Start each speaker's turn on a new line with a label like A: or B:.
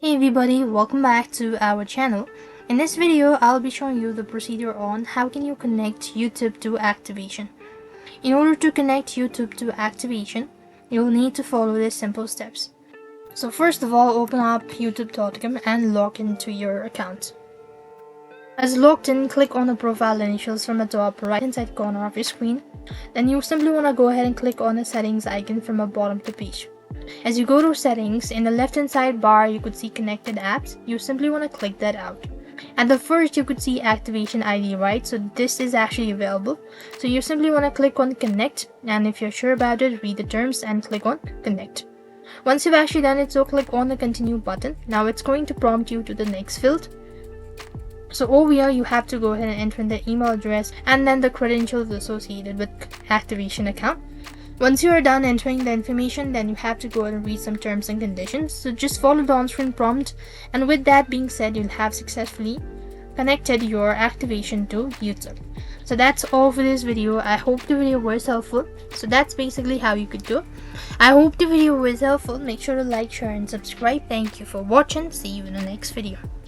A: Hey everybody, welcome back to our channel. In this video, I'll be showing you the procedure on how can you connect YouTube to Activision. In order to connect YouTube to Activision, you'll need to follow these simple steps. So first of all, open up youtube.com and log into your account. As logged in, click on the profile initials from the top right hand side corner of your screen. Then you simply want to go ahead and click on the settings icon from the bottom of the page. As you go to settings, in the left hand side bar you could see connected apps. You simply want to click that out. At the first you could see Activation ID, right? So this is actually available. So you simply want to click on connect, and if you're sure about it, read the terms and click on connect. Once you've actually done it, so click on the continue button. Now it's going to prompt you to the next field. So over here you have to go ahead and enter in the email address and then the credentials associated with Activation account. Once you are done entering the information, then you have to go ahead and read some terms and conditions. So just follow the on-screen prompt, and with that being said, you'll have successfully connected your Activation to YouTube. So that's all for this video. I hope the video was helpful. So that's basically how you could do it. I hope the video was helpful. Make sure to like, share and subscribe. Thank you for watching. See you in the next video.